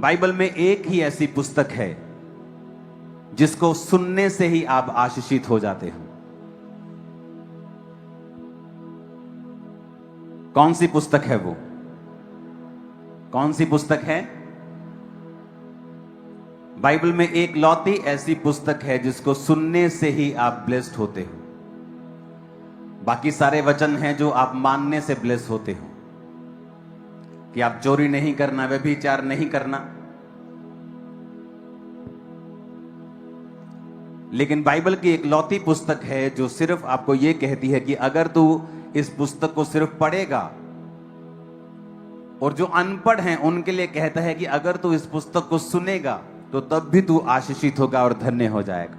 Bible में एक ही ऐसी पुस्तक है जिसको सुनने से ही आप आशीषित हो जाते हो। कौन सी पुस्तक है वो? कौन सी पुस्तक है? बाइबल में एक लौती ऐसी पुस्तक है जिसको सुनने से ही आप ब्लेस्ड होते हो। बाकी सारे वचन हैं जो आप मानने से ब्लेस्ड होते हो, कि आप चोरी नहीं करना, व्यभिचार नहीं करना। लेकिन बाइबल की एक लौती पुस्तक है जो सिर्फ आपको यह कहती है कि अगर तू इस पुस्तक को सिर्फ पढ़ेगा, और जो अनपढ़ हैं उनके लिए कहता है कि अगर तू इस पुस्तक को सुनेगा तो तब भी तू आशीषित होगा और धन्य हो जाएगा।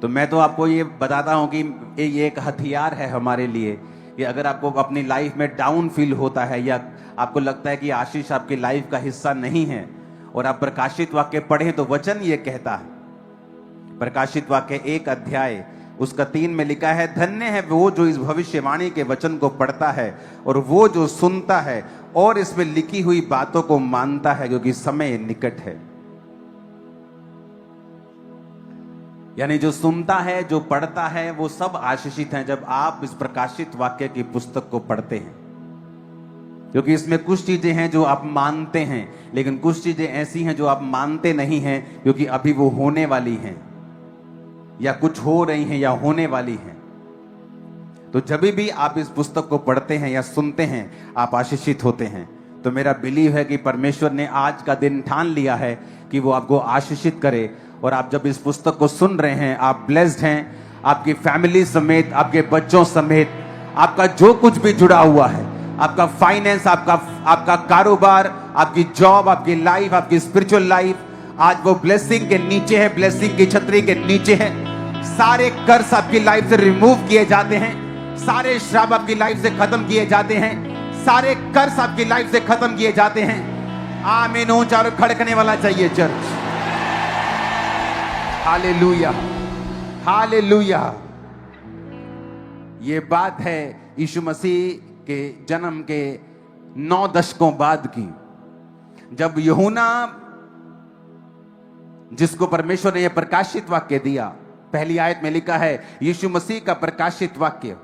तो मैं तो आपको ये बताता हूं कि ये एक हथियार है हमारे लिए कि अगर आपको अपनी लाइफ में डाउन फील होता है या आपको लगता है कि आशीष आपकी लाइफ का हिस्सा नहीं है, और आप प्रकाशित वाक्य पढ़ें तो वचन ये कहता है, प्रकाशित वाक्य 1 अध्याय उसका 3 में लिखा है, धन्य है वो जो इस भविष्यवाणी के वचन को पढ़ता है और वो जो सुनता है और इसमें लिखी हुई बातों को मानता है, क्योंकि समय निकट है। यानी जो सुनता है, जो पढ़ता है, वो सब आशीषित हैं जब आप इस प्रकाशित वाक्य की पुस्तक को पढ़ते हैं। क्योंकि इसमें कुछ चीजें हैं जो आप मानते हैं, लेकिन कुछ चीजें ऐसी हैं जो आप मानते नहीं हैं क्योंकि अभी वो होने वाली हैं, या कुछ हो रही हैं या होने वाली हैं। तो जब भी आप इस पुस्तक को पढ़ते हैं या सुनते हैं, आप आशीषित होते हैं। तो मेरा बिलीव है कि परमेश्वर ने आज का दिन ठान लिया है कि वो आपको आशीषित करे, और आप जब इस पुस्तक को सुन रहे हैं, आप ब्लेस्ड हैं, आपकी फैमिली समेत, आपके बच्चों समेत, आपका जो कुछ भी जुड़ा हुआ है, आपका फाइनेंस, आपका कारोबार, आपकी जॉब, आपकी लाइफ, आपकी स्पिरिचुअल लाइफ, आज वो ब्लेसिंग के नीचे है, ब्लेसिंग की छतरी के नीचे है। सारे कर्ज आपकी लाइफ से रिमूव किए जाते हैं, सारे श्राप आपकी लाइफ से खत्म किए जाते हैं, सारे कर्ज आपकी लाइफ से खत्म किए जाते हैं। आमीन। ऊंचा और खड़कने वाला चाहिए चर्च। Hallelujah, hallelujah. ये बात है यीशु मसीह के जन्म के 9 दशकों बाद की, जब यूहन्ना, जिसको परमेश्वर ने यह प्रकाशित वाक्य दिया, पहली आयत में लिखा है यीशु मसीह का प्रकाशित वाक्य,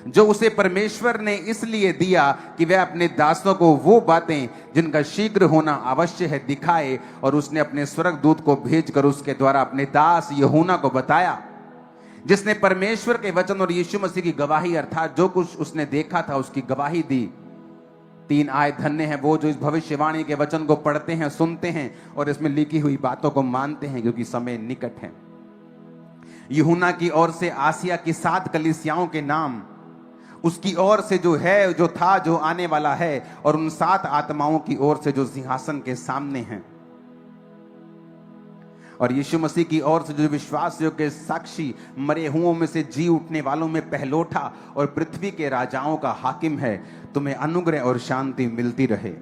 जो उसे परमेश्वर ने इसलिए दिया कि वह अपने दासों को वो बातें जिनका शीघ्र होना अवश्य है दिखाए, और उसने अपने स्वर्गदूत को भेजकर उसके द्वारा अपने दास यूहन्ना को बताया, जिसने परमेश्वर के वचन और यीशु मसीह की गवाही, अर्थात जो कुछ उसने देखा था उसकी गवाही दी। 3 आयत, धन्य है वो जो इस भविष्यवाणी के वचन को पढ़ते हैं, सुनते हैं और इसमें लिखी हुई बातों को मानते हैं, क्योंकि समय निकट है। यूहन्ना की ओर से आसिया की 7 कलीसियाओं के नाम, उसकी ओर से जो है, जो था, जो आने वाला है, और उन 7 आत्माओं की ओर से जो सिंहासन के सामने हैं, और यीशु मसीह की ओर से जो विश्वासियों के साक्षी, मरे हुओं में से जी उठने वालों में पहलोठा और पृथ्वी के राजाओं का हाकिम है, तुम्हें अनुग्रह और शांति मिलती रहे।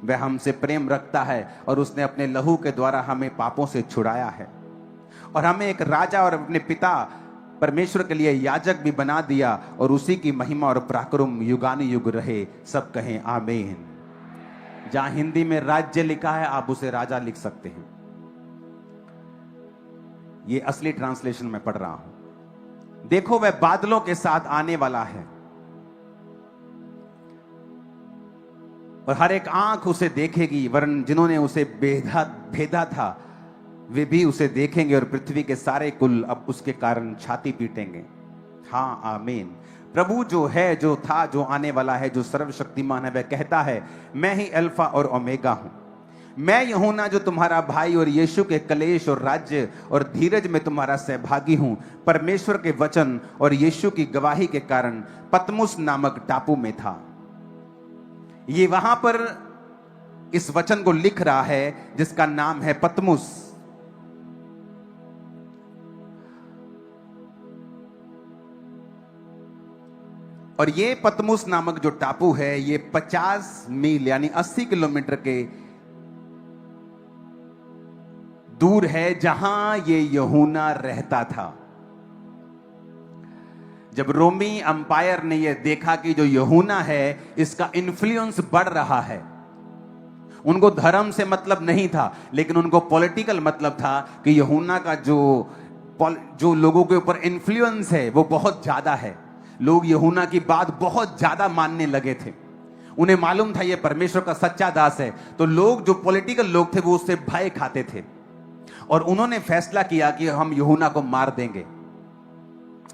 वह हमसे प्रेम रखता है और उसने अपने लहू के द्वारा हमें पापों से छुड़ाया है, और हमें एक राजा और अपने पिता परमेश्वर के लिए याजक भी बना दिया, और उसी की महिमा और पराक्रम युगानुयुग रहे। सब कहें आमीन। जहां हिंदी में राज्य लिखा है, आप उसे राजा लिख सकते हैं। ये असली ट्रांसलेशन में पढ़ रहा हूं। देखो, वह बादलों के साथ आने वाला है, और हर एक आंख उसे देखेगी, वरन जिन्होंने उसे भेदा था वे भी उसे देखेंगे, और पृथ्वी के सारे कुल अब उसके कारण छाती पीटेंगे। हाँ, आमीन। प्रभु जो है, जो था, जो आने वाला है, जो सर्वशक्तिमान है, वह कहता है, मैं ही अल्फा और ओमेगा हूं। मैं यूहन्ना जो तुम्हारा भाई और यीशु के कलेश और राज्य और धीरज में तुम्हारा सहभागी हूं, परमेश्वर के वचन और यीशु की गवाही के कारण पतमुस नामक टापू में था। ये वहां पर इस वचन को लिख रहा है जिसका नाम है पतमुस। और ये पतमुस नामक जो टापू है, ये 50 मील यानी 80 किलोमीटर के दूर है, जहां ये यूहन्ना रहता था। जब रोमी अंपायर ने यह देखा कि जो यूहन्ना है, इसका इन्फ्लुएंस बढ़ रहा है, उनको धर्म से मतलब नहीं था, लेकिन उनको पॉलिटिकल मतलब था कि यूहन्ना का जो लोगों के ऊपर इन्फ्लुएंस है वो बहुत ज्यादा है। लोग यूहन्ना की बात बहुत ज्यादा मानने लगे थे। उन्हें मालूम था ये परमेश्वर का सच्चा दास है। तो लोग, जो पॉलिटिकल लोग थे, वो उससे भय खाते थे और उन्होंने फैसला किया कि हम यूहन्ना को मार देंगे।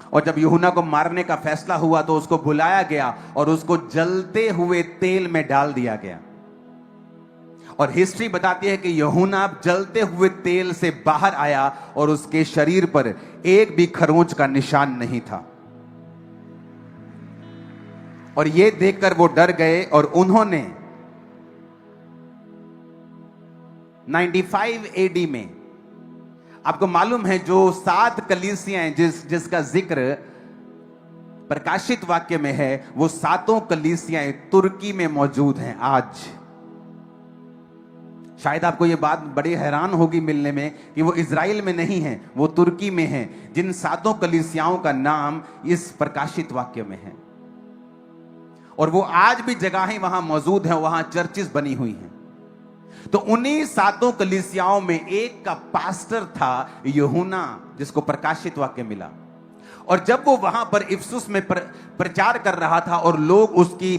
और जब यूहन्ना को मारने का फैसला हुआ तो उसको बुलाया गया और उसको जलते हुए तेल में डाल दिया गया। और हिस्ट्री बताती है कि यूहन्ना जलते हुए तेल से बाहर आया और उसके शरीर पर एक भी खरोंच का निशान नहीं था। और यह देखकर वो डर गए और उन्होंने 95 एडी में, आपको मालूम है जो 7 कलीसियां जिसका जिक्र प्रकाशित वाक्य में है, वो 7 कलीसियां तुर्की में मौजूद हैं आज। शायद आपको ये बात बड़ी हैरान होगी मिलने में कि वो इजराइल में नहीं है, वो तुर्की में है, जिन 7 कलीसियाओं का नाम इस प्रकाशित वाक्य में है। और वो आज भी जगहें वहां मौजूद हैं, वहां चर्चेस बनी हुई हैं। तो उन्हीं 7 कलीसियाओं में एक का पास्टर था यूहन्ना, जिसको प्रकाशित वाक्य मिला। और जब वो वहां पर इफिसुस में प्रचार कर रहा था और लोग उसकी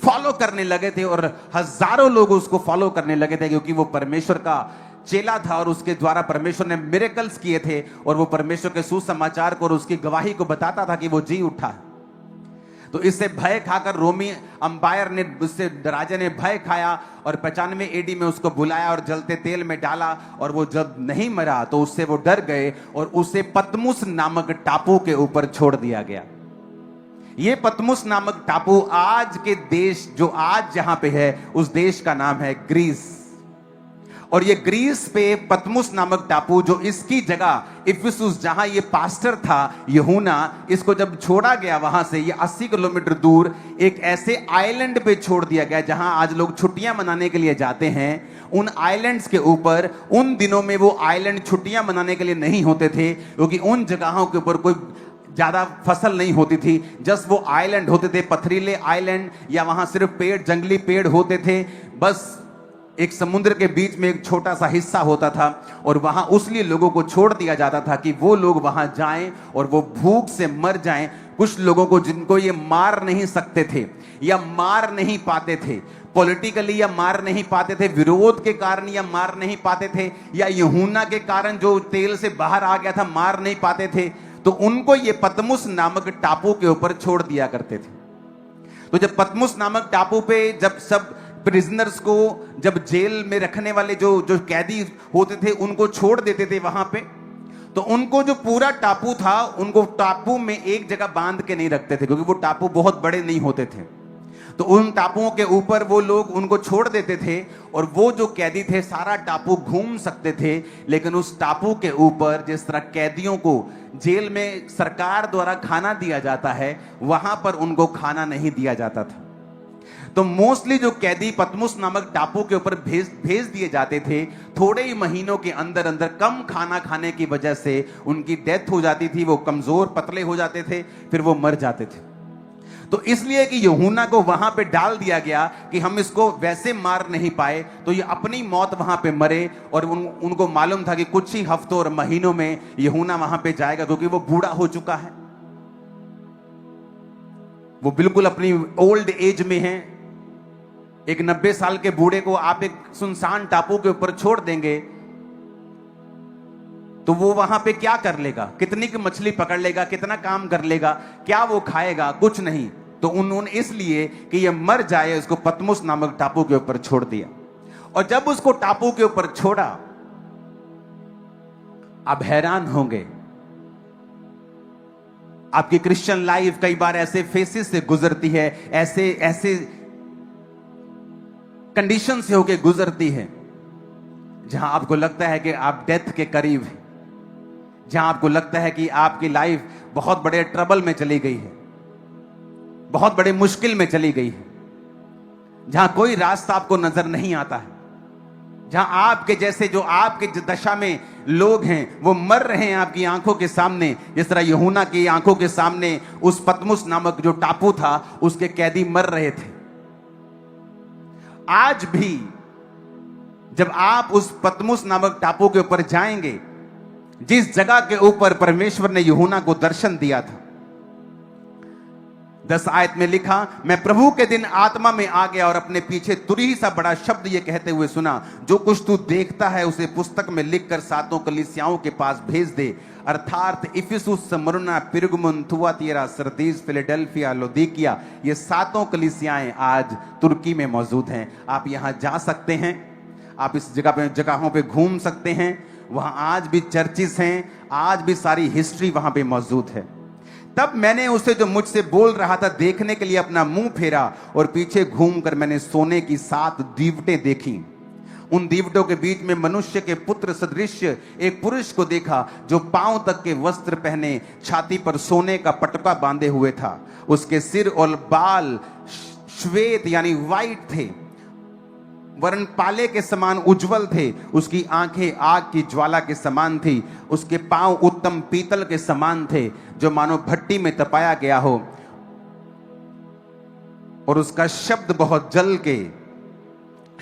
फॉलो करने लगे थे, और हजारों लोग उसको फॉलो करने लगे थे, क्योंकि वो परमेश्वर का चेला था और उसके द्वारा परमेश्वर ने मिरेकल्स किए थे, और वो परमेश्वर के सुसमाचार को और उसकी गवाही को बताता था कि वो जी उठा। तो इससे भय खाकर रोमी अंपायर ने, उससे राजा ने भय खाया और 95 एडी में उसको बुलाया और जलते तेल में डाला। और वो जब नहीं मरा तो उससे वो डर गए और उसे पतमुस नामक टापू के ऊपर छोड़ दिया गया। ये पतमुस नामक टापू आज के देश, जो आज जहां पे है, उस देश का नाम है ग्रीस। और ये ग्रीस पे पतमुस नामक टापू, जो इसकी जगह इफिसुस, जहां ये पास्टर था यूहन्ना, इसको जब छोड़ा गया वहां से, ये 80 किलोमीटर दूर एक ऐसे आइलैंड पे छोड़ दिया गया जहां आज लोग छुट्टियां मनाने के लिए जाते हैं। उन आइलैंड्स के ऊपर, उन दिनों में वो आइलैंड छुट्टियां मनाने के लिए नहीं होते थे, क्योंकि उन जगहों के ऊपर कोई ज्यादा फसल नहीं होती थी। जस्ट वो आइलैंड होते थे, पथरीले आइलैंड, या वहां सिर्फ पेड़, जंगली पेड़ होते थे। बस एक समुद्र के बीच में एक छोटा सा हिस्सा होता था, और वहां उसलिए लोगों को छोड़ दिया जाता था कि वो लोग वहां जाएं और वो भूख से मर जाएं। कुछ लोगों को जिनको ये मार नहीं सकते थे या मार नहीं पाते थे, पॉलिटिकली या मार नहीं पाते थे, विरोध के कारण या मार नहीं पाते थे, या यूहन्ना के कारण जो तेल से बाहर आ गया था मार नहीं पाते थे, तो उनको ये पतमुस नामक टापू के ऊपर छोड़ दिया करते थे। तो जब पतमुस नामक टापू पे जब सब प्रिजनर्स को, जब जेल में रखने वाले जो कैदी होते थे, उनको छोड़ देते थे वहां पे, तो उनको जो पूरा टापू था, उनको टापू में एक जगह बांध के नहीं रखते थे, क्योंकि वो टापू बहुत बड़े नहीं होते थे। तो उन टापुओं के ऊपर वो लोग उनको छोड़ देते थे, और वो जो कैदी थे सारा टापू घूम सकते थे। लेकिन उस टापू के ऊपर, जिस तरह कैदियों को जेल में सरकार द्वारा खाना दिया जाता है, वहां पर उनको खाना नहीं दिया जाता था। तो मोस्टली जो कैदी पतमुस नामक टापू के ऊपर भेज दिए जाते थे, थोड़े ही महीनों के अंदर अंदर कम खाना खाने की वजह से उनकी डेथ हो जाती थी। वो कमजोर पतले हो जाते थे, फिर वो मर जाते थे। तो इसलिए कि यूहन्ना को वहां पे डाल दिया गया कि हम इसको वैसे मार नहीं पाए, तो ये अपनी मौत वहां पे मरे। और उनको मालूम था कि कुछ ही हफ्तों और महीनों में यूहन्ना वहां पे जाएगा, क्योंकि वो बूढ़ा हो चुका है, वो बिल्कुल अपनी ओल्ड एज में है। एक 90 साल के बूढ़े को आप एक सुनसान टापू के ऊपर छोड़ देंगे तो वो वहां पे क्या कर लेगा? कितनी की मछली पकड़ लेगा? कितना काम कर लेगा? क्या वो खाएगा? कुछ नहीं। तो उन्होंने इसलिए कि ये मर जाए, उसको पतमुस नामक टापू के ऊपर छोड़ दिया। और जब उसको टापू के ऊपर छोड़ा, आप हैरान होंगे, आपकी क्रिश्चियन लाइफ कई बार ऐसे फेसेस से गुजरती है, ऐसे कंडीशन से होके गुजरती है जहां आपको लगता है कि आप डेथ के करीब हैं, जहां आपको लगता है कि आपकी लाइफ बहुत बड़े ट्रबल में चली गई है, बहुत बड़े मुश्किल में चली गई है, जहां कोई रास्ता आपको नजर नहीं आता है, जहां आपके जैसे जो आपके दशा में लोग हैं वो मर रहे हैं आपकी आंखों के सामने, जिस तरह यूहन्ना की आंखों के सामने उस पतमुस नामक जो टापू था उसके कैदी मर रहे थे। आज भी जब आप उस पतमुस नामक टापू के ऊपर जाएंगे, जिस जगह के ऊपर परमेश्वर ने यूहन्ना को दर्शन दिया था, 10 आयत में लिखा, मैं प्रभु के दिन आत्मा में आ गया और अपने पीछे तुरही सा बड़ा शब्द ये कहते हुए सुना, जो कुछ तू देखता है उसे पुस्तक में लिखकर 7 कलीसियाओं के पास भेज दे, अर्थात Ephesus, Smyrna, Pergamum, Thyatira, Sardis, Philadelphia, Laodicea. ये 7 कलीसियाएं आज तुर्की में मौजूद हैं। आप यहां जा सकते हैं, आप इस जगहों पे घूम सकते हैं। वहां आज भी चर्चिस हैं, आज भी सारी हिस्ट्री वहां पे मौजूद है। तब मैंने उसे जो मुझसे बोल रहा था देखने के लिए अपना मुंह फेरा और पीछे घूमकर मैंने सोने की 7 दीवटें देखी। उन दीवटों के बीच में मनुष्य के पुत्र सदृश एक पुरुष को देखा, जो पांव तक के वस्त्र पहने, छाती पर सोने का पटका बांधे हुए था। उसके सिर और बाल श्वेत यानी व्हाइट थे, वरन पाले के समान उज्जवल थे। उसकी आंखें आग की ज्वाला के समान थी। उसके पांव उत्तम पीतल के समान थे, जो मानो भट्टी में तपाया गया हो, और उसका शब्द बहुत जल के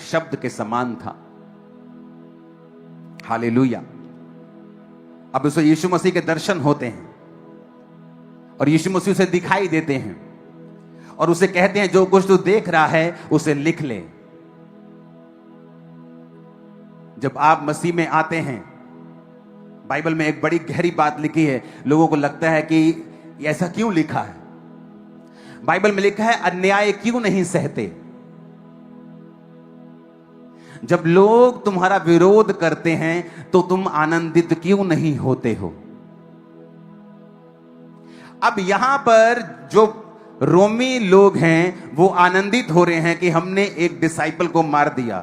शब्द के समान था। हालेलुया। अब उसे यीशु मसीह के दर्शन होते हैं और यीशु मसीह उसे दिखाई देते हैं और उसे कहते हैं, जो कुछ तू देख रहा है उसे लिख ले। जब आप मसीह में आते हैं, बाइबल में एक बड़ी गहरी बात लिखी है। लोगों को लगता है कि ऐसा क्यों लिखा है? बाइबल में लिखा है, अन्याय क्यों नहीं सहते? जब लोग तुम्हारा विरोध करते हैं तो तुम आनंदित क्यों नहीं होते हो? अब यहां पर जो रोमी लोग हैं वो आनंदित हो रहे हैं कि हमने एक डिसाइपल को मार दिया,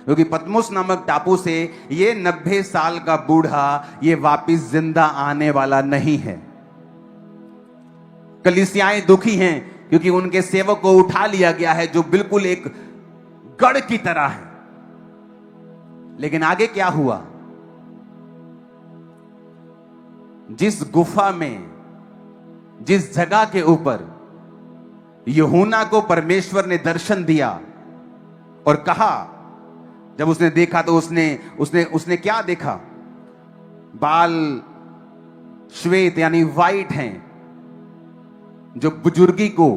क्योंकि पतमुस नामक टापू से ये 90 साल का बूढ़ा ये वापिस जिंदा आने वाला नहीं है। कलीसियाएं दुखी हैं क्योंकि उनके सेवक को उठा लिया गया है, जो बिल्कुल एक गढ़ की तरह है। लेकिन आगे क्या हुआ? जिस गुफा में, जिस जगह के ऊपर यूहन्ना को परमेश्वर ने दर्शन दिया और कहा, जब उसने देखा तो उसने क्या देखा? बाल श्वेत यानी व्हाइट हैं, जो बुजुर्गी को,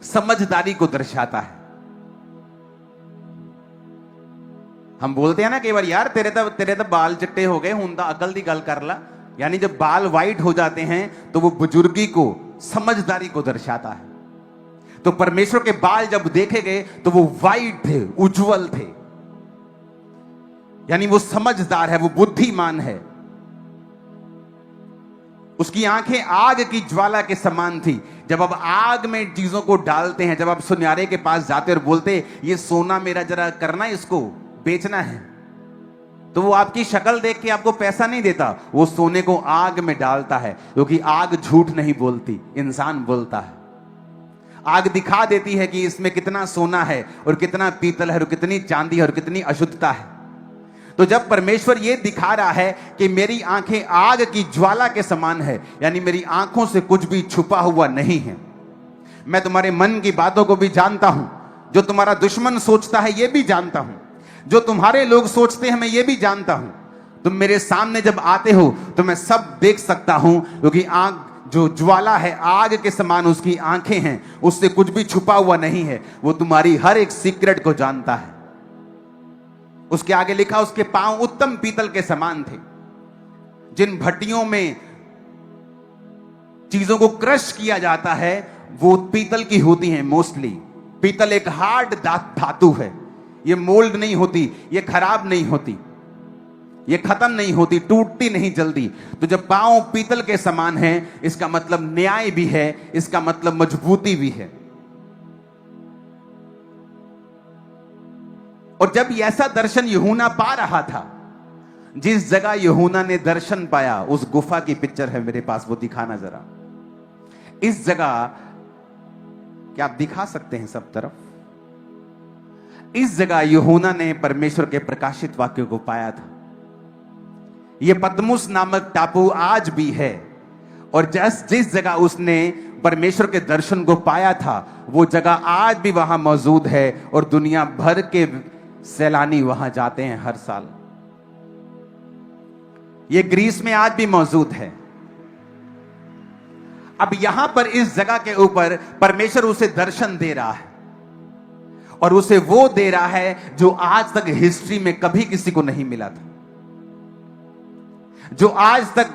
समझदारी को दर्शाता है। हम बोलते हैं ना कई बार, यार तेरे तो बाल चिट्टे हो गए, हुंदा अकल दी गल कर ला। यानी जब बाल व्हाइट हो जाते हैं तो वो बुजुर्गी को, समझदारी को दर्शाता है। तो परमेश्वर के बाल जब देखे गए तो वो व्हाइट थे, उज्जवल थे, यानी वो समझदार है, वो बुद्धिमान है। उसकी आंखें आग की ज्वाला के समान थी। जब आप आग में चीजों को डालते हैं, जब आप सुनियारे के पास जाते और बोलते, ये सोना मेरा जरा करना, इसको बेचना है, तो वो आपकी शक्ल देख के आपको पैसा नहीं देता, वो सोने को आग में डालता है, क्योंकि आग झूठ नहीं बोलती, इंसान बोलता है। आग दिखा देती है कि इसमें कितना सोना है और कितना पीतल है और कितनी चांदी है और कितनी अशुद्धता है। तो जब परमेश्वर ये दिखा रहा है कि मेरी आंखें आग की ज्वाला के समान है, यानी मेरी आंखों से कुछ भी छुपा हुआ नहीं है। मैं तुम्हारे मन की बातों को भी जानता हूं, जो तुम्हारा दुश्मन सोचता है ये भी जानता हूं, जो तुम्हारे लोग सोचते हैं मैं ये भी जानता हूं। तुम मेरे सामने जब आते हो तो मैं सब देख सकता हूं, क्योंकि आग जो ज्वाला है, आग के समान उसकी आंखें हैं, उससे कुछ भी छुपा हुआ नहीं है। वो तुम्हारी हर एक सीक्रेट को जानता है। उसके आगे लिखा, उसके पांव उत्तम पीतल के समान थे। जिन भट्टियों में चीजों को क्रश किया जाता है वो पीतल की होती हैं मोस्टली। पीतल एक हार्ड धातु है, ये मोल्ड नहीं होती, ये खराब नहीं होती, ये खत्म नहीं होती, टूटती नहीं जल्दी। तो जब पांव पीतल के समान है, इसका मतलब न्याय भी है, इसका मतलब मजबूती भी है। और जब ऐसा दर्शन यूहन्ना पा रहा था, जिस जगह यूहन्ना ने दर्शन पाया, उस गुफा की पिक्चर है मेरे पास, वो दिखाना जरा। इस जगह क्या आप दिखा सकते हैं सब तरफ? इस जगह यूहन्ना ने परमेश्वर के प्रकाशित वाक्य को पाया था। यह पतमुस नामक टापू आज भी है, और जिस जगह उसने परमेश्वर के दर्शन को पाया था, वो जगह आज भी वहां मौजूद है। और दुनिया भर के सैलानी वहां जाते हैं हर साल। ये ग्रीस में आज भी मौजूद है। अब यहां पर इस जगह के ऊपर परमेश्वर उसे दर्शन दे रहा है, और उसे वो दे रहा है जो आज तक हिस्ट्री में कभी किसी को नहीं मिला था, जो आज तक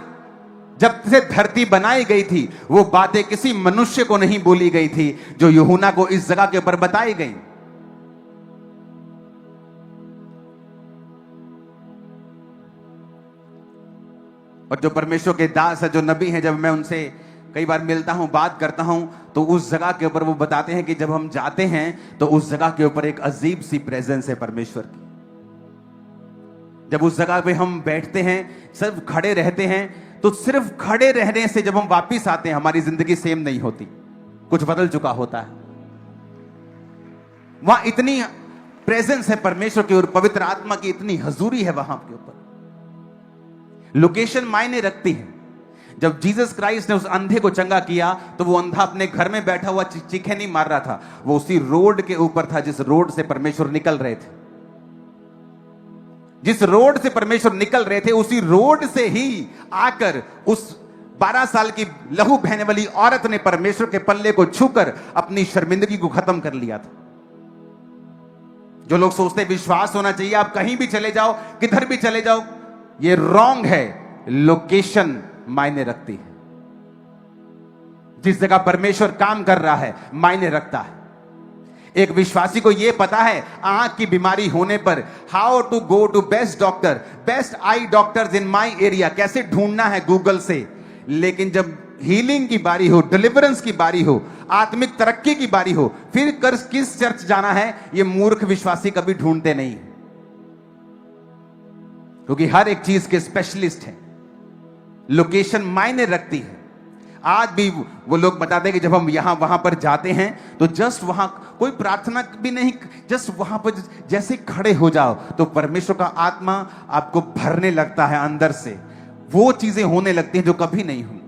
जब से धरती बनाई गई थी वो बातें किसी मनुष्य को नहीं बोली गई थी, जो यूहन्ना को इस जगह के ऊपर बताई गई। और जो परमेश्वर के दास है, जो नबी हैं, जब मैं उनसे कई बार मिलता हूं, बात करता हूं, तो उस जगह के ऊपर वो बताते हैं कि जब हम जाते हैं तो उस जगह के ऊपर एक अजीब सी प्रेजेंस है परमेश्वर की। जब उस जगह पे हम बैठते हैं, सिर्फ खड़े रहते हैं, तो सिर्फ खड़े रहने से जब हम वापिस आते हैं हमारी जिंदगी सेम नहीं होती, कुछ बदल चुका होता है। वहां इतनी प्रेजेंस है परमेश्वर की और पवित्र आत्मा की इतनी हजूरी है वहां के ऊपर। लोकेशन मायने रखती है। जब जीसस क्राइस्ट ने उस अंधे को चंगा किया तो वो अंधा अपने घर में बैठा हुआ चीखे नहीं मार रहा था, वो उसी रोड के ऊपर था जिस रोड से परमेश्वर निकल रहे थे। जिस रोड से परमेश्वर निकल रहे थे उसी रोड से ही आकर उस 12 साल की लहू बहने वाली औरत ने परमेश्वर के पल्ले को छूकर अपनी शर्मिंदगी को खत्म कर लिया था। जो लोग सोचते विश्वास होना चाहिए, आप कहीं भी चले जाओ, किधर भी चले जाओ, ये रॉन्ग है। लोकेशन मायने रखती है। जिस जगह परमेश्वर काम कर रहा है मायने रखता है। एक विश्वासी को यह पता है आंख की बीमारी होने पर how to go to best doctor, best eye doctors in my area, कैसे ढूंढना है गूगल से। लेकिन जब हीलिंग की बारी हो, डिलीवरेंस की बारी हो, आत्मिक तरक्की की बारी हो, फिर किस चर्च जाना है, यह मूर्ख विश्वासी कभी ढूंढते नहीं, क्योंकि हर एक चीज के स्पेशलिस्ट हैं। लोकेशन मायने रखती है। आज भी वो लोग बताते हैं कि जब हम यहां वहां पर जाते हैं तो जस्ट वहां कोई प्रार्थना भी नहीं, जस्ट वहां पर जैसे खड़े हो जाओ तो परमेश्वर का आत्मा आपको भरने लगता है अंदर से। वो चीजें होने लगती हैं जो कभी नहीं हुई।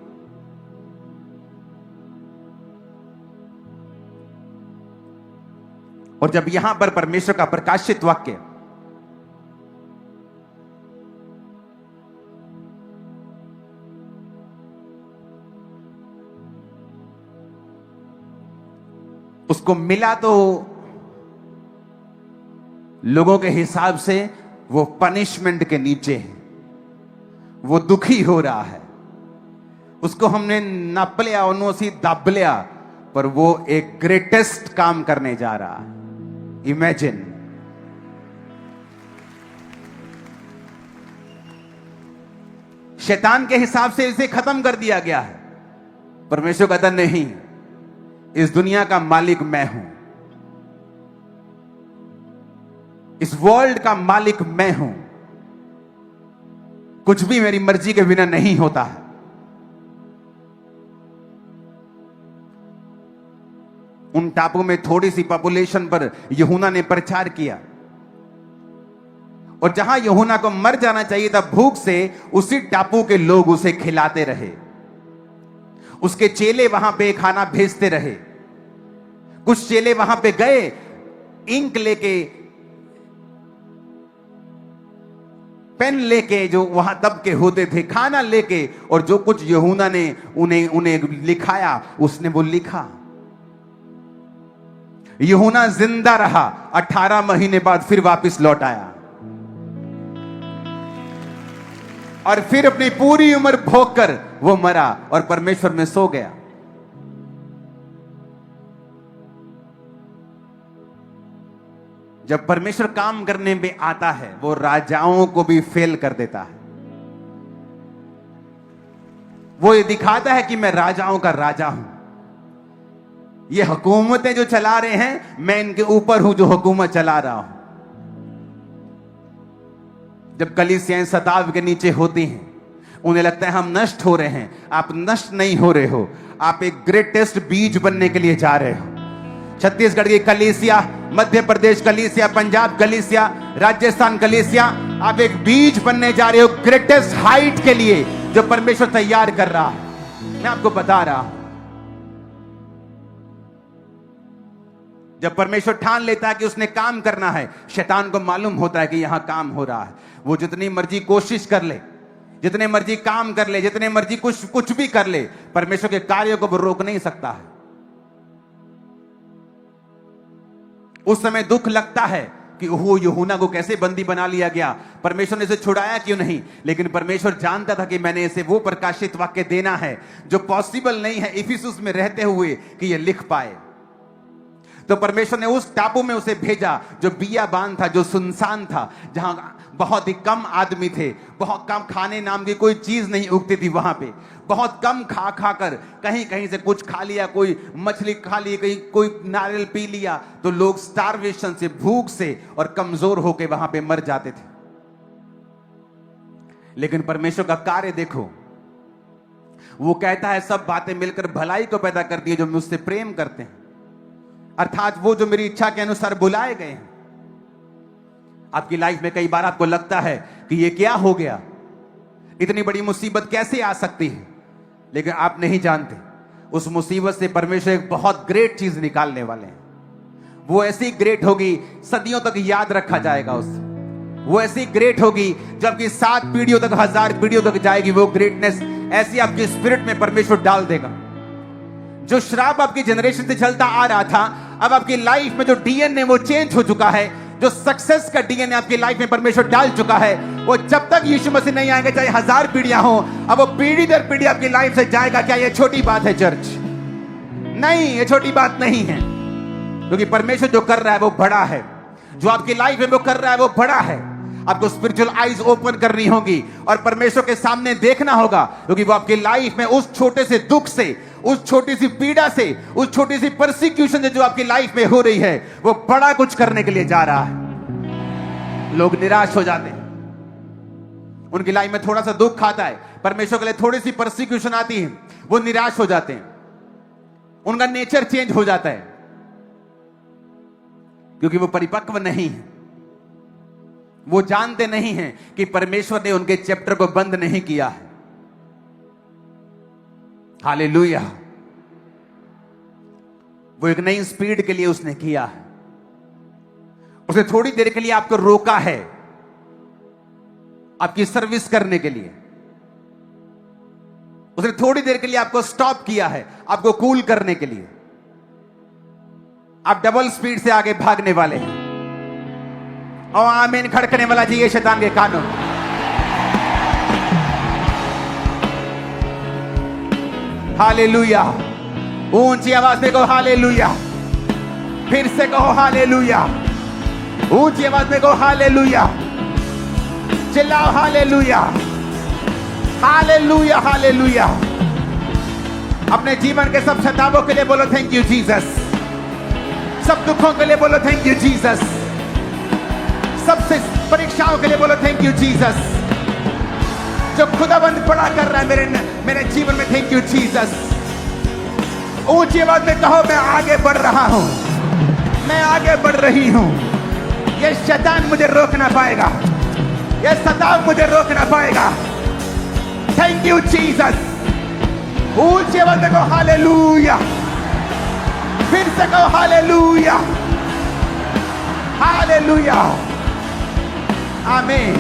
और जब यहां पर परमेश्वर का प्रकाशित वाक्य उसको मिला तो लोगों के हिसाब से वो पनिशमेंट के नीचे है, वो दुखी हो रहा है, उसको हमने नप लिया, उन्होंने दब लिया, पर वो एक ग्रेटेस्ट काम करने जा रहा है। इमेजिन, शैतान के हिसाब से इसे खत्म कर दिया गया है। परमेश्वर कहता नहीं, इस दुनिया का मालिक मैं हूं, इस वर्ल्ड का मालिक मैं हूं, कुछ भी मेरी मर्जी के बिना नहीं होता है। उन टापू में थोड़ी सी पॉपुलेशन पर यूहन्ना ने प्रचार किया, और जहां यूहन्ना को मर जाना चाहिए था भूख से, उसी टापू के लोग उसे खिलाते रहे। उसके चेले वहां पे खाना भेजते रहे। कुछ चेले वहां पे गए इंक लेके, पेन लेके, जो वहां तब के होते थे, खाना लेके, और जो कुछ यूहन्ना ने उन्हें लिखाया उसने वो लिखा। यूहन्ना जिंदा रहा, 18 महीने बाद फिर वापस लौट आया और फिर अपनी पूरी उम्र भोग कर वो मरा और परमेश्वर में सो गया। जब परमेश्वर काम करने में आता है वो राजाओं को भी फेल कर देता है। वो ये दिखाता है कि मैं राजाओं का राजा हूं। ये हुकूमतें जो चला रहे हैं, मैं इनके ऊपर हूं जो हुकूमत चला रहा हूं। जब कलीसियाएं सताव के नीचे होती हैं, उन्हें लगता है हम नष्ट हो रहे हैं। आप नष्ट नहीं हो रहे हो, आप एक ग्रेटेस्ट बीज बनने के लिए जा रहे हो। छत्तीसगढ़ की कलीसिया, मध्य प्रदेश कलीसिया, पंजाब कलीसिया, राजस्थान कलीसिया, आप एक बीज बनने जा रहे हो ग्रेटेस्ट हाइट के लिए जो परमेश्वर तैयार कर रहा है। मैं आपको बता रहा हूं, जब परमेश्वर ठान लेता है कि उसने काम करना है, शैतान को मालूम होता है कि यहां काम हो रहा है। वो जितनी मर्जी कोशिश कर ले, जितने मर्जी काम कर ले, जितने मर्जी कुछ भी कर ले, परमेश्वर के कार्यों को वो रोक नहीं सकता है। उस समय दुख लगता है कि ओह, यूहन्ना को कैसे बंदी बना लिया गया, परमेश्वर ने इसे छुड़ाया क्यों नहीं। लेकिन परमेश्वर जानता था कि मैंने इसे वो प्रकाशित वाक्य देना है जो पॉसिबल नहीं है इफिसुस में रहते हुए कि ये लिख पाए। तो परमेश्वर ने उस टापू में उसे भेजा जो बियाबान था, जो सुनसान था, जहां बहुत ही कम आदमी थे, बहुत कम खाने नाम की कोई चीज नहीं उगती थी वहां पे। बहुत कम खा कर कहीं कहीं से कुछ खा लिया, कोई मछली खा ली, कहीं कोई नारियल पी लिया, तो लोग स्टारवेशन से, भूख से और कमजोर होकर वहां पे मर जाते थे। लेकिन परमेश्वर का कार्य देखो, वो कहता है सब बातें मिलकर भलाई को पैदा करती है जो मुझसे प्रेम करते हैं, अर्थात वो जो मेरी इच्छा के अनुसार बुलाए गए हैं। आपकी लाइफ में कई बार आपको लगता है कि ये क्या हो गया, इतनी बड़ी मुसीबत कैसे आ सकती है, लेकिन आप नहीं जानते उस मुसीबत से परमेश्वर एक बहुत ग्रेट चीज निकालने वाले हैं। वो ऐसी ग्रेट होगी सदियों तक याद रखा जाएगा उससे। वो ऐसी ग्रेट होगी जबकि 7 पीढ़ियों तक, 1000 पीढ़ियों तक जाएगी। वो ग्रेटनेस ऐसी आपके स्पिरिट में परमेश्वर डाल देगा। जो श्राप आपकी जनरेशन से चलता आ रहा था, अब आपकी लाइफ में जो डीएनए वो चेंज हो चुका है, जो सक्सेस का डीएनए आपकी लाइफ में परमेश्वर डाल चुका है, वो जब तक यीशु मसीह नहीं आएंगे, चाहे 1000 पीढ़ियां हो, अब वो पीढ़ी दर पीढ़ी आपकी लाइफ से जाएगा। क्या ये छोटी बात है चर्च? नहीं, ये छोटी बात नहीं है, क्योंकि परमेश्वर जो कर रहा है वो बड़ा है। जो आपकी लाइफ में वो कर रहा है वो बड़ा है। आपको स्पिरिचुअल आईज ओपन करनी होगी और परमेश्वर के सामने देखना होगा, क्योंकि वो आपकी लाइफ में उस छोटे से दुख से, उस छोटी सी पीड़ा से, उस छोटी सी परसिक्यूशन से जो आपकी लाइफ में हो रही है, वो बड़ा कुछ करने के लिए जा रहा है। लोग निराश हो जाते हैं, उनकी लाइफ में थोड़ा सा दुख आता है, परमेश्वर के लिए थोड़ी सी परसिक्यूशन आती है, वो निराश हो जाते हैं, उनका नेचर चेंज हो जाता है, क्योंकि वो परिपक्व नहीं है। वो जानते नहीं हैं कि परमेश्वर ने उनके चैप्टर को बंद नहीं किया है। हालेलुया। वो एक नई स्पीड के लिए उसने किया है। उसने थोड़ी देर के लिए आपको रोका है, आपकी सर्विस करने के लिए। उसने थोड़ी देर के लिए आपको स्टॉप किया है, आपको कूल करने के लिए। आप डबल स्पीड से आगे भागने वाले हैं। और आमीन खड़कने वाला जी, ये शैतान के कानून। हालेलुया। ऊंची आवाज में कहो हालेलुया। फिर से कहो हालेलुया। ऊंची आवाज में कहो हालेलुया। चिल्लाओ हालेलुया, हालेलुया, हालेलुया। अपने जीवन के सब शताबों के लिए बोलो थैंक यू जीसस। सब दुखों के लिए बोलो थैंक यू जीसस। सबसे परीक्षाओं के लिए बोलो थैंक यू जीसस। जो खुदाबंद बड़ा कर रहा है मेरे जीवन में, थैंक यू जीसस। ऊंची आवाज में कहो मैं आगे बढ़ रहा हूं, मैं आगे बढ़ रही हूं। ये शैतान मुझे रोक ना पाएगा, ये सताव मुझे रोक ना पाएगा। Thank you Jesus. ऊंची आवाज में कहो हालेलुया। फिर से कहो हालेलुया, हालेलुया। आमीन,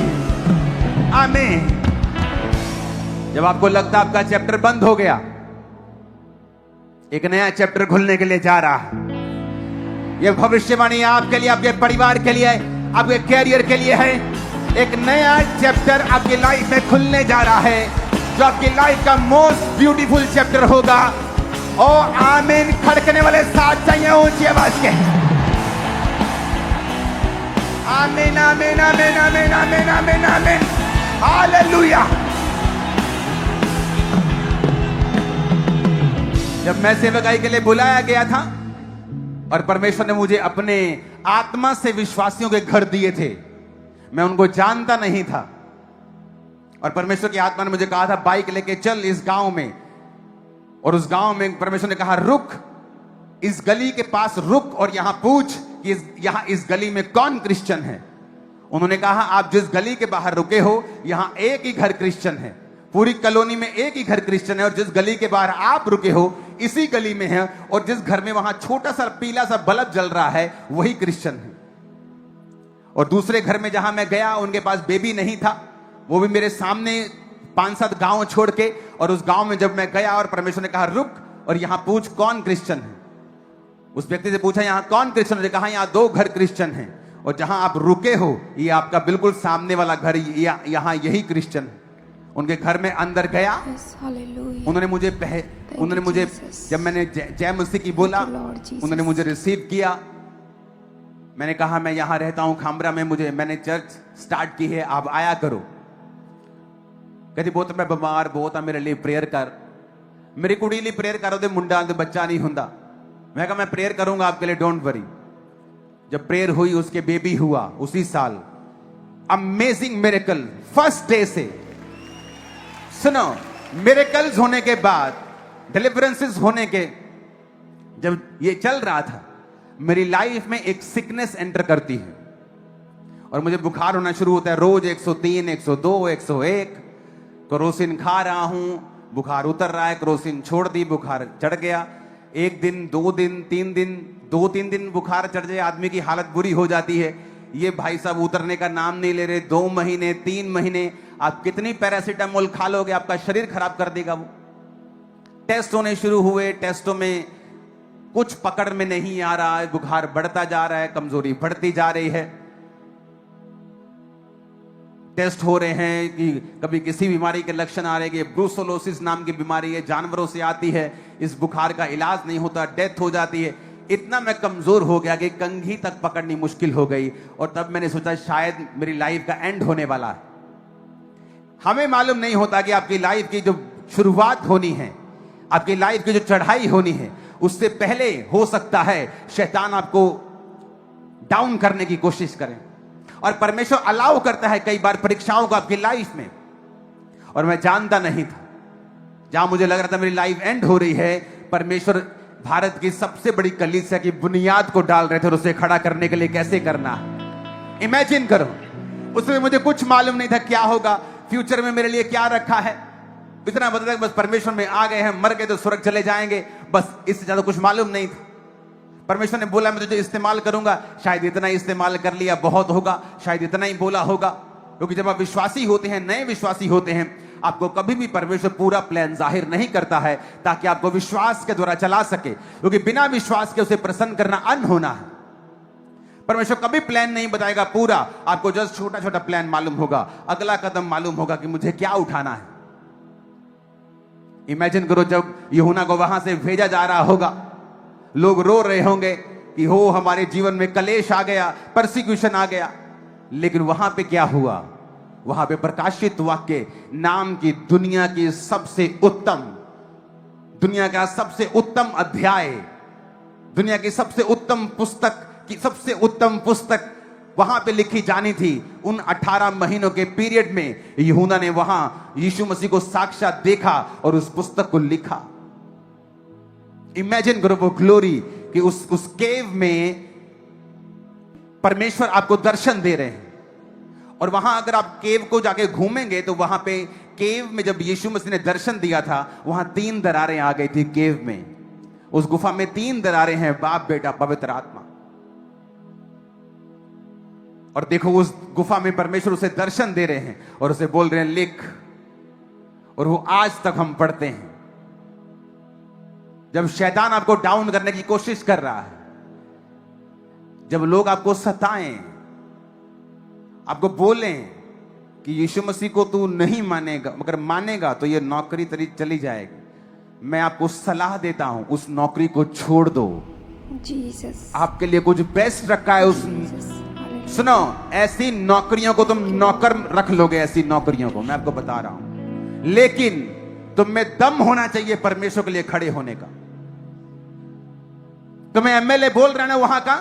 आमीन। जब आपको लगता आपका चैप्टर बंद हो गया, एक नया चैप्टर खुलने के लिए जा रहा है। यह भविष्यवाणी आपके लिए, आपके परिवार के लिए, आपके कैरियर के लिए है। एक नया चैप्टर आपकी लाइफ में खुलने जा रहा है, जो आपकी लाइफ का मोस्ट ब्यूटीफुल चैप्टर होगा। ओ आमीन खड़कने वाले साथ चाहिए ऊंची आवाज के। आमीन, आमीन, आमीन, आमीन, आमीन, आमीन, आमीन। हालेलुया। जब मैं सेवकाई के लिए बुलाया गया था और परमेश्वर ने मुझे अपने आत्मा से विश्वासियों के घर दिए थे, मैं उनको जानता नहीं था। और परमेश्वर की आत्मा ने मुझे कहा था बाइक लेके चल इस गांव में। और उस गांव में परमेश्वर ने कहा रुक, इस गली के पास रुक और यहां पूछ कि यहां इस गली में कौन क्रिश्चियन है। उन्होंने कहा आप जिस गली के बाहर रुके हो यहां एक ही घर क्रिश्चियन है, पूरी कॉलोनी में एक ही घर क्रिश्चियन है, और जिस गली के बाहर आप रुके हो इसी गली में है, और जिस घर में वहां छोटा सा पीला सा बल्ब जल रहा है वही क्रिश्चियन है। और दूसरे घर में जहां मैं गया उनके पास बेबी नहीं था, वो भी मेरे सामने 5-7 गांव छोड़ के। और उस गांव में जब मैं गया और परमेश्वर ने कहा रुक और यहां पूछ कौन क्रिश्चियन है, उस व्यक्ति से पूछा यहां कौन क्रिश्चियन है, कहा यहां 2 घर क्रिश्चियन हैं, और जहां आप रुके हो ये आपका बिल्कुल सामने वाला घर, यहां यही क्रिश्चियन है। उनके घर में अंदर गया, उन्होंने मुझे जब मैंने जय मसीह की बोला, उन्होंने मुझे रिसीव किया। मैंने कहा मैं यहां रहता हूं खामरा में, मैंने चर्च स्टार्ट की है, आप आया करो। कहती बहुत मैं बीमार बहुत मेरे लिए प्रेयर कर, मेरी कुड़ी लिए प्रेयर करो तो मुंडा तो बच्चा नहीं हुंदा। मैं कहा मैं प्रेयर करूंगा आपके लिए, डोंट वरी। जब प्रेयर हुई उसके बेबी हुआ उसी साल। अमेजिंग मिरेकल फर्स्ट डे से। सुनो, मिरेकल्स होने के बाद, डिलीवरेंसेस होने के, जब ये चल रहा था मेरी लाइफ में एक सिकनेस एंटर करती है और मुझे बुखार होना शुरू होता है। रोज 103, 102, 101 क्रोसिन खा रहा हूं, बुखार उतर रहा है, क्रोसिन छोड़ दी, बुखार चढ़ गया। 1 दिन 2 दिन 3 दिन 2-3 दिन बुखार चढ़ जाए आदमी की हालत बुरी हो जाती है। ये भाई साहब उतरने का नाम नहीं ले रहे। 2 महीने 3 महीने आप कितनी पैरासीटामोल खा लोगे, आपका शरीर खराब कर देगा वो। टेस्ट होने शुरू हुए, टेस्टों में कुछ पकड़ में नहीं आ रहा है, बुखार बढ़ता जा रहा है, कमजोरी बढ़ती जा रही है। टेस्ट हो रहे हैं कि कभी किसी बीमारी के लक्षण आ रहे हैं, ब्रूसेलोसिस नाम की बीमारी है, जानवरों से आती है, इस बुखार का इलाज नहीं होता, डेथ हो जाती है। इतना मैं कमजोर हो गया कि कंघी तक पकड़नी मुश्किल हो गई। और तब मैंने सोचा शायद मेरी लाइफ का एंड होने वाला है। हमें मालूम नहीं होता कि आपकी लाइफ की जो शुरुआत होनी है, आपकी लाइफ की जो चढ़ाई होनी है, उससे पहले हो सकता है शैतान आपको डाउन करने की कोशिश करे। और परमेश्वर अलाउ करता है कई बार परीक्षाओं को आपकी लाइफ में। और मैं जानता नहीं था, जहां मुझे लग रहा था मेरी लाइफ एंड हो रही है, परमेश्वर भारत की सबसे बड़ी कलीसिया की बुनियाद को डाल रहे थे और उसे खड़ा करने के लिए कैसे करना है। इमेजिन करो, उसमें मुझे कुछ मालूम नहीं था क्या होगा, फ्यूचर में मेरे लिए क्या रखा है। इतना पता था बस परमेश्वर में आ गए हैं, मर गए तो स्वर्ग चले जाएंगे, बस इससे ज्यादा कुछ मालूम नहीं था। परमेश्वर ने बोला मैं तुझे इस्तेमाल करूंगा, शायद इतना ही इस्तेमाल कर लिया बहुत होगा, शायद इतना ही बोला होगा। क्योंकि जब आप विश्वासी होते हैं, नए विश्वासी होते हैं, आपको कभी भी परमेश्वर पूरा प्लान जाहिर नहीं करता है ताकि आपको विश्वास के द्वारा चला सके, क्योंकि बिना विश्वास के उसे प्रसन्न करना अनहोना है। परमेश्वर कभी प्लान नहीं बताएगा पूरा, आपको जस्ट छोटा छोटा प्लान मालूम होगा, अगला कदम मालूम होगा कि मुझे क्या उठाना है। इमेजिन करो जब यूहन्ना को वहां से भेजा जा रहा होगा, लोग रो रहे होंगे कि हो हमारे जीवन में कलेश आ गया, परसिक्यूशन आ गया। लेकिन वहां पे क्या हुआ, वहां पे प्रकाशित वाक्य नाम की दुनिया की सबसे उत्तम, दुनिया का सबसे उत्तम अध्याय, दुनिया की सबसे उत्तम पुस्तक की सबसे उत्तम पुस्तक वहां पे लिखी जानी थी। उन 18 महीनों के पीरियड में यूहन्ना ने वहां यीशु मसीह को साक्षात देखा और उस पुस्तक को लिखा। इमेजिन करो वो ग्लोरी कि उस केव में परमेश्वर आपको दर्शन दे रहे हैं। और वहां अगर आप केव को जाके घूमेंगे तो वहां पे केव में जब यीशु मसीह ने दर्शन दिया था, वहां 3 दरारें आ गई थी केव में। उस गुफा में 3 दरारें हैं, बाप बेटा पवित्र आत्मा। और देखो उस गुफा में परमेश्वर उसे दर्शन दे रहे हैं और उसे बोल रहे हैं लिख। और वो आज तक हम पढ़ते हैं। जब शैतान आपको डाउन करने की कोशिश कर रहा है, जब लोग आपको सताएं, आपको बोलें कि यीशु मसीह को तू नहीं मानेगा, मगर मानेगा तो ये नौकरी तेरी चली जाएगी, मैं आपको सलाह देता हूं उस नौकरी को छोड़ दो। जीसस आपके लिए कुछ बेस्ट रखा है। उस सुनो, ऐसी नौकरियों को तुम नौकर रख लोगे, ऐसी नौकरियों को मैं आपको बता रहा हूं, लेकिन तुम में दम होना चाहिए परमेश्वर के लिए खड़े होने का। तुम्हें एमएलए बोल रहा है ना वहां का,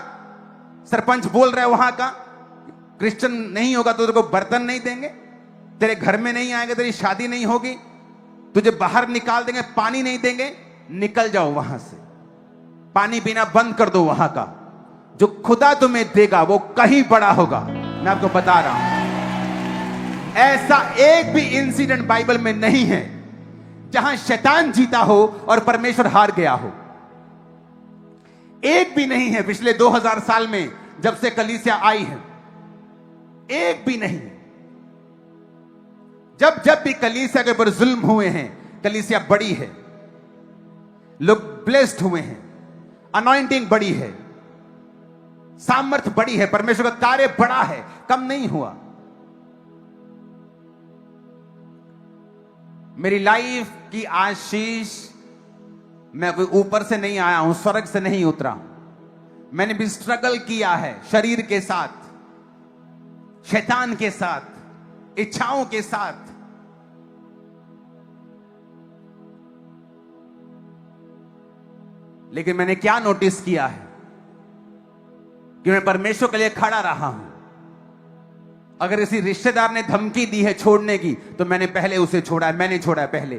सरपंच बोल रहा है वहां का, क्रिश्चियन नहीं होगा तो तेरे को बर्तन नहीं देंगे, तेरे घर में नहीं आएंगे, तेरी शादी नहीं होगी, तुझे बाहर निकाल देंगे, पानी नहीं देंगे, निकल जाओ वहां से, पानी पीना बंद कर दो। वहां का जो खुदा तुम्हें देगा वो कहीं बड़ा होगा, मैं आपको बता रहा हूं। ऐसा एक भी इंसिडेंट बाइबल में नहीं है जहां शैतान जीता हो और परमेश्वर हार गया हो। एक भी नहीं है पिछले 2000 साल में जब से कलीसिया आई है, एक भी नहीं। जब जब भी कलीसिया के ऊपर जुल्म हुए हैं, कलीसिया बड़ी है, लोग ब्लेस्ड हुए हैं, अनॉइंटिंग बड़ी है, सामर्थ्य बड़ी है, परमेश्वर का कार्य बड़ा है, कम नहीं हुआ। मेरी लाइफ की आशीष, मैं कोई ऊपर से नहीं आया हूं, स्वर्ग से नहीं उतरा। मैंने भी स्ट्रगल किया है शरीर के साथ, शैतान के साथ, इच्छाओं के साथ। लेकिन मैंने क्या नोटिस किया है कि मैं परमेश्वर के लिए खड़ा रहा हूं। अगर किसी रिश्तेदार ने धमकी दी है छोड़ने की, तो मैंने पहले उसे छोड़ा है, मैंने छोड़ा है पहले।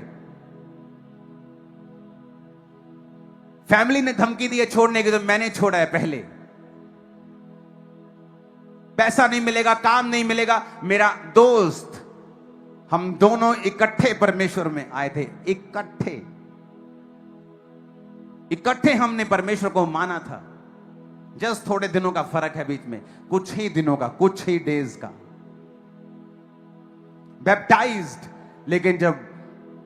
फैमिली ने धमकी दी है छोड़ने की, तो मैंने छोड़ा है पहले। पैसा नहीं मिलेगा, काम नहीं मिलेगा, मेरा दोस्त, हम दोनों इकट्ठे परमेश्वर में आए थे, इकट्ठे हमने परमेश्वर को माना था। जस्ट थोड़े दिनों का फर्क है बीच में, कुछ ही दिनों का, कुछ ही डेज का। बैप्टाइज्ड, लेकिन जब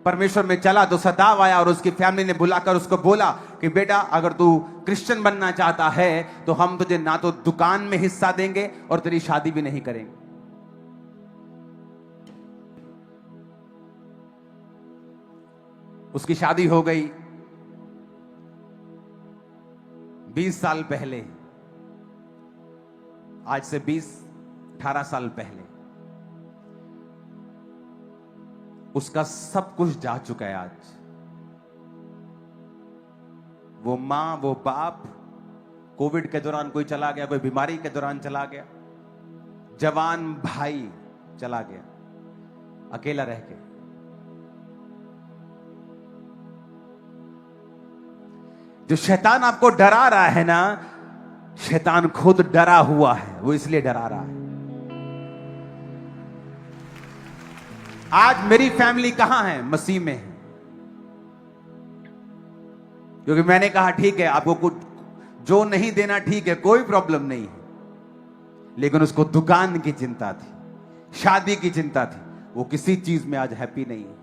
परमेश्वर में चला तो सताव आया और उसकी फैमिली ने बुलाकर उसको बोला कि बेटा, अगर तू क्रिश्चियन बनना चाहता है तो हम तुझे ना तो दुकान में हिस्सा देंगे और तेरी शादी भी नहीं करेंगे। उसकी शादी हो गई 20 साल पहले, आज से 18 साल पहले। उसका सब कुछ जा चुका है आज। वो मां, वो बाप, कोविड के दौरान कोई चला गया, कोई बीमारी के दौरान चला गया, जवान भाई चला गया, अकेला रह के। जो शैतान आपको डरा रहा है ना, शैतान खुद डरा हुआ है, वो इसलिए डरा रहा है। आज मेरी फैमिली कहां है? मसीह में है। क्योंकि मैंने कहा ठीक है, आपको कुछ जो नहीं देना ठीक है, कोई प्रॉब्लम नहीं है, लेकिन उसको दुकान की चिंता थी, शादी की चिंता थी, वो किसी चीज में आज हैप्पी नहीं है।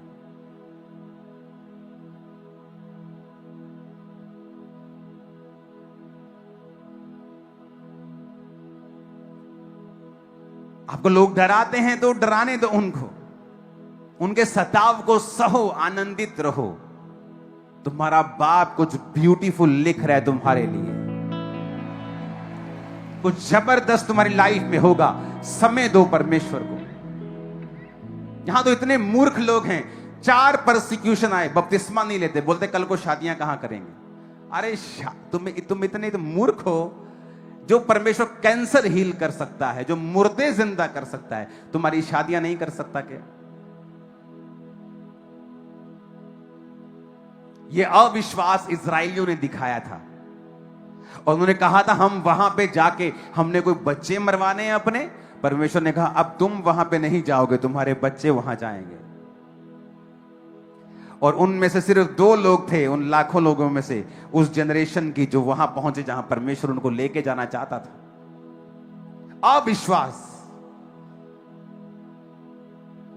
आपको लोग डराते हैं तो डराने दो उनको, उनके सताव को सहो, आनंदित रहो। तुम्हारा बाप कुछ ब्यूटीफुल लिख रहा है तुम्हारे लिए, कुछ जबरदस्त तुम्हारी लाइफ में होगा। समय दो परमेश्वर को। यहां तो इतने मूर्ख लोग हैं, 4 परसिक्यूशन आए, बपतिस्मा नहीं लेते, बोलते कल को शादियां कहां करेंगे। अरे तुम इतने तो मूर्ख हो। जो परमेश्वर कैंसर हील कर सकता है, जो मुर्दे जिंदा कर सकता है, तुम्हारी शादियां नहीं कर सकता क्या? यह अविश्वास इजराइलियों ने दिखाया था और उन्होंने कहा था हम वहां पे जाके हमने कोई बच्चे मरवाने हैं अपने। परमेश्वर ने कहा अब तुम वहां पे नहीं जाओगे, तुम्हारे बच्चे वहां जाएंगे। और उनमें से सिर्फ 2 लोग थे, उन लाखों लोगों में से, उस जनरेशन की, जो वहां पहुंचे जहां परमेश्वर उनको लेके जाना चाहता था। अविश्वास।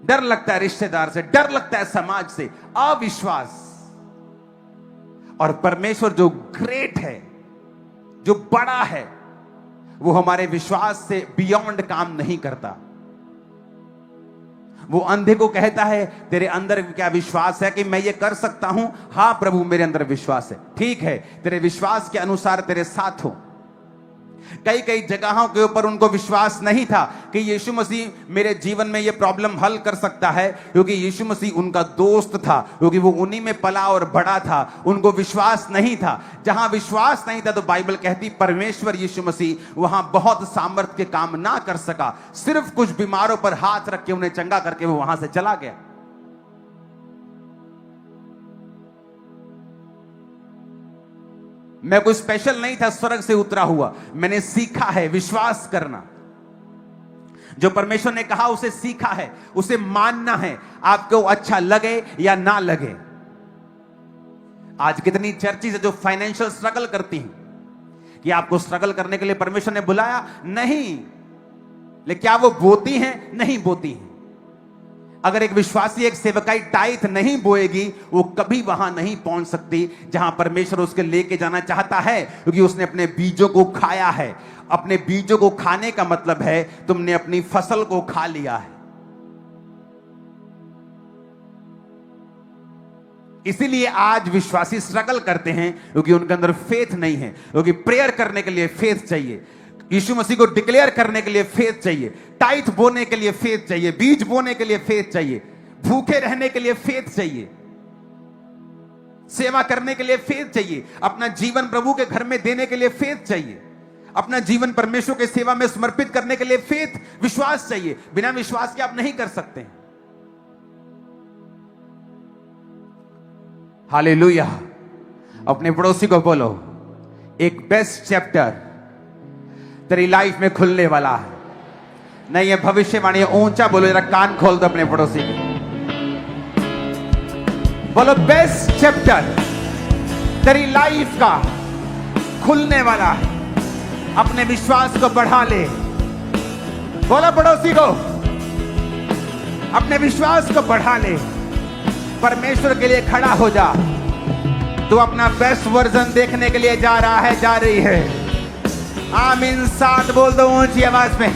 डर लगता है रिश्तेदार से, डर लगता है समाज से, अविश्वास। और परमेश्वर जो ग्रेट है, जो बड़ा है, वो हमारे विश्वास से बियॉन्ड काम नहीं करता। वो अंधे को कहता है तेरे अंदर क्या विश्वास है कि मैं ये कर सकता हूं? हां प्रभु, मेरे अंदर विश्वास है। ठीक है, तेरे विश्वास के अनुसार तेरे साथ हो। कई कई जगहों के ऊपर उनको विश्वास नहीं था कि यीशु मसीह मेरे जीवन में ये प्रॉब्लम हल कर सकता है, क्योंकि यीशु मसीह उनका दोस्त था, क्योंकि वो उन्हीं में पला और बड़ा था। उनको विश्वास नहीं था। जहां विश्वास नहीं था तो बाइबल कहती परमेश्वर यीशु मसीह वहां बहुत सामर्थ्य के काम ना कर सका। सिर्फ कुछ बीमारों पर हाथ रख के उन्हें चंगा करके वो वहां से चला गया। मैं कोई स्पेशल नहीं था, स्वर्ग से उतरा हुआ। मैंने सीखा है विश्वास करना। जो परमेश्वर ने कहा उसे सीखा है, उसे मानना है, आपको अच्छा लगे या ना लगे। आज कितनी चर्चिज है जो फाइनेंशियल स्ट्रगल करती हैं कि आपको स्ट्रगल करने के लिए परमेश्वर ने बुलाया नहीं, लेकिन क्या वो बोती हैं? नहीं बोती हैं। अगर एक विश्वासी, एक सेवकाई टाइथ नहीं बोएगी, वो कभी वहां नहीं पहुंच सकती जहां परमेश्वर उसके लेके जाना चाहता है, क्योंकि उसने अपने बीजों को खाया है। अपने बीजों को खाने का मतलब है तुमने अपनी फसल को खा लिया है। इसीलिए आज विश्वासी स्ट्रगल करते हैं, क्योंकि उनके अंदर फेथ नहीं है। क्योंकि प्रेयर करने के लिए फेथ चाहिए, यीशु मसीह को डिक्लेयर करने के लिए फेथ चाहिए, टाइथ बोने के लिए फेथ चाहिए, बीज बोने के लिए फेथ चाहिए, भूखे रहने के लिए फेथ चाहिए, सेवा करने के लिए फेथ चाहिए, अपना जीवन प्रभु के घर में देने के लिए फेथ चाहिए, अपना जीवन परमेश्वर के सेवा में समर्पित करने के लिए फेथ, विश्वास चाहिए। बिना विश्वास के आप नहीं कर सकते। हालेलुया। अपने पड़ोसी को बोलो, एक बेस्ट चैप्टर तेरी लाइफ में खुलने वाला है। नहीं, ये भविष्यवाणी है। ऊंचा बोलो, जरा कान खोल दो अपने पड़ोसी के। बोलो, बेस्ट चैप्टर तेरी लाइफ का खुलने वाला है। अपने विश्वास को बढ़ा ले। बोलो पड़ोसी को, अपने विश्वास को बढ़ा ले। परमेश्वर के लिए खड़ा हो जा। तू अपना बेस्ट वर्जन देखने के लिए जा रहा है, जा रही है। आमीन। साथ बोल दो ऊंची आवाज में।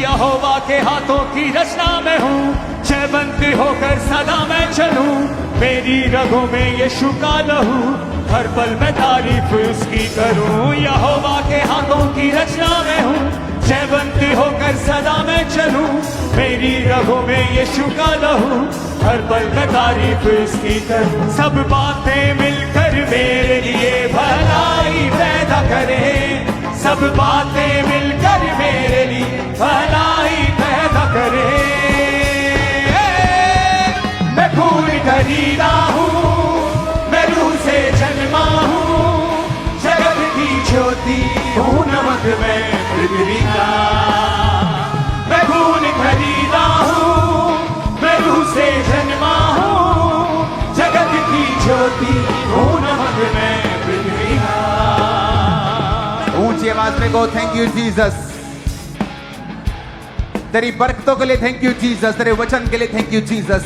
यहोवा के हाथों की रचना में हूँ, जयवंती होकर सदा मैं चलूं। मेरी रगों में यीशु का लहू, हर पल मैं तारीफ उसकी करूं। यहोवा के हाथों की रचना में हूँ, जयवंती होकर सदा मैं चलूं। मेरी रगों में यीशु का लहू, हर पल मैं तारीफ उसकी करूं। सब बातें मिलकर मेरे लिए भलाई पैदा करें। सब बातें मिलकर मेरे लिए भलाई पैदा करें। मैं खून खरीदा हूँ, मैं रूह से जन्मा हूँ। जगत की ज्योति हूँ, नमक में पृथ्वी का। मैं खून खरीदा हूँ, मैं रूह से जन्मा हूँ। जगत की ज्योति हूँ, नमक में पृथ्वी का। ऊंची आवाज में गो, थैंक यू जीसस। तेरी बरकतों के लिए थैंक यू जीसस। तेरे वचन के लिए थैंक यू जीसस।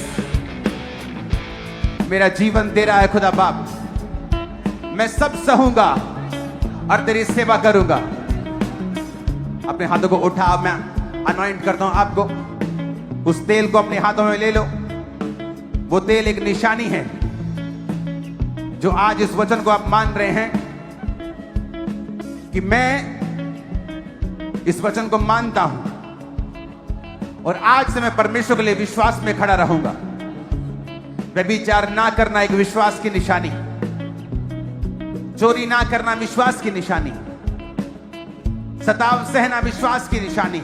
मेरा जीवन तेरा है खुदा बाप। मैं सब सहूंगा और तेरी सेवा करूंगा। अपने हाथों को उठा, मैं अनॉइंट करता हूं आपको। उस तेल को अपने हाथों में ले लो। वो तेल एक निशानी है जो आज इस वचन को आप मान रहे हैं कि मैं इस वचन को मानता हूं और आज से मैं परमेश्वर के लिए विश्वास में खड़ा रहूंगा। व्यभिचार ना करना एक विश्वास की निशानी, चोरी ना करना विश्वास की निशानी, सताव सहना विश्वास की निशानी।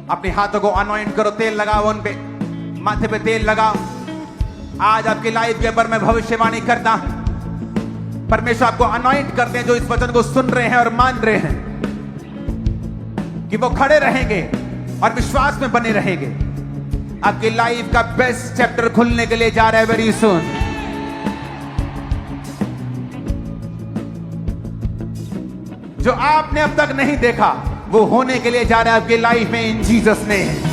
अपने हाथों को अनॉइंट करो, तेल लगाओ, उन पे माथे पे तेल लगाओ। आज आपकी लाइफ के ऊपर मैं भविष्यवाणी करता हूं, परमेश्वर आपको अनॉइंट करते हैं जो इस वचन को सुन रहे हैं और मान रहे हैं, कि वो खड़े रहेंगे और विश्वास में बने रहेंगे। आपकी लाइफ का बेस्ट चैप्टर खुलने के लिए जा रहा है वेरी सून। जो आपने अब तक नहीं देखा वो होने के लिए जा रहा है आपकी लाइफ में, इन जीसस नेम।